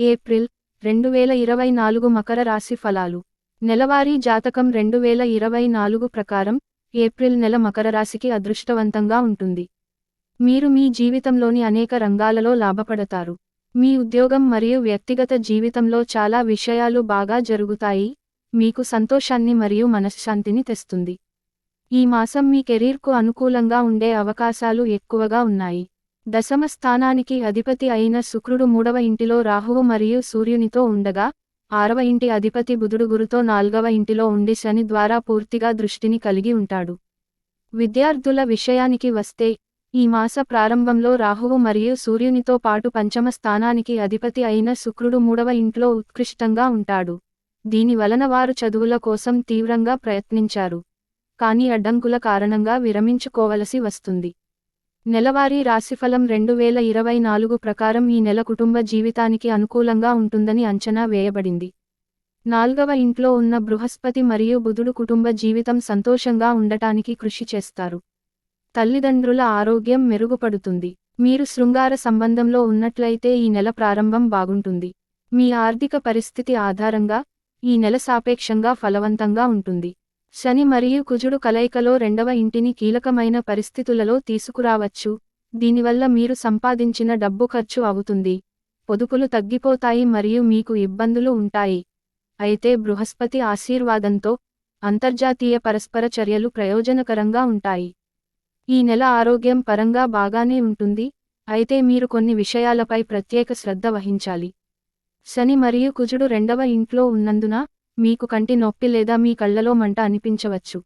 April 2024 Makar రాశి ఫలాలు. నెలవారీ జాతకం 2024 ప్రకారం ఏప్రిల్ నెల మకర రాశికి అదృష్టవంతంగా ఉంటుంది. మీరు మీ జీవితంలోని అనేక రంగాలలో లాభపడతారు. మీ ఉద్యోగం మరియు వ్యక్తిగత జీవితంలో చాలా విషయాలు బాగా జరుగుతాయి, మీకు సంతోషాన్ని మరియు మనశ్శాంతిని తెస్తుంది. ఈ మాసం మీ కెరీర్కు అనుకూలంగా ఉండే అవకాశాలు ఎక్కువగా ఉన్నాయి. దశమ స్థానానికి అధిపతి అయిన శుక్రుడు 3వ ఇంటిలో రాహువు మరియు సూర్యునితో ఉండగా, 6వ ఇంటి అధిపతి బుధుడు గురుతో 4వ ఇంటిలో ఉండి శని ద్వారా పూర్తిగా దృష్టిని కలిగి ఉంటాడు. విద్యార్థుల విషయానికి వస్తే, ఈ మాస ప్రారంభంలో రాహువు మరియు సూర్యునితో పాటు పంచమ స్థానానికి అధిపతి అయిన శుక్రుడు 3వ ఇంట్లో ఉత్కృష్టంగా ఉంటాడు. దీని వలన వారు చదువుల కోసం తీవ్రంగా ప్రయత్నించారు, కానీ అడ్డంకుల కారణంగా విరమించుకోవలసి వస్తుంది. నెలవారీ రాశిఫలం 2024 ప్రకారం ఈ నెల కుటుంబ జీవితానికి అనుకూలంగా ఉంటుందని అంచనా వేయబడింది. 4వ ఇంట్లో ఉన్న బృహస్పతి మరియు బుధుడు కుటుంబ జీవితం సంతోషంగా ఉండటానికి కృషి చేస్తారు. తల్లిదండ్రుల ఆరోగ్యం మెరుగుపడుతుంది. మీరు శృంగార సంబంధంలో ఉన్నట్లయితే ఈ నెల ప్రారంభం బాగుంటుంది. మీ ఆర్థిక పరిస్థితి ఆధారంగా ఈ నెల సాపేక్షంగా ఫలవంతంగా ఉంటుంది. శని మరియు కుజుడు కలయికలో 2వ ఇంటిని కీలకమైన పరిస్థితులలో తీసుకురావచ్చు, దీనివల్ల మీరు సంపాదించిన డబ్బు ఖర్చు అవుతుంది, పొదుపులు తగ్గిపోతాయి మరియు మీకు ఇబ్బందులు ఉంటాయి. అయితే బృహస్పతి ఆశీర్వాదంతో అంతర్జాతీయ పరస్పర చర్యలు ప్రయోజనకరంగా ఉంటాయి. ఈ నెల ఆరోగ్యం పరంగా బాగానే ఉంటుంది, అయితే మీరు కొన్ని విషయాలపై ప్రత్యేక శ్రద్ధ వహించాలి. శని మరియు కుజుడు 2వ ఇంట్లో ఉన్నందున మీకు కంటి నొప్పి లేదా మీ కళ్లలో మంట అనిపించవచ్చు.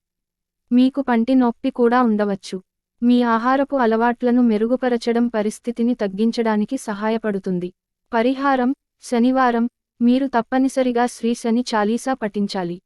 మీకు పంటి నొప్పి కూడా ఉండవచ్చు. మీ ఆహారపు అలవాట్లను మెరుగుపరచడం పరిస్థితిని తగ్గించడానికి సహాయపడుతుంది. పరిహారం: శనివారం మీరు తప్పనిసరిగా శ్రీ శని చాలీసా పఠించాలి.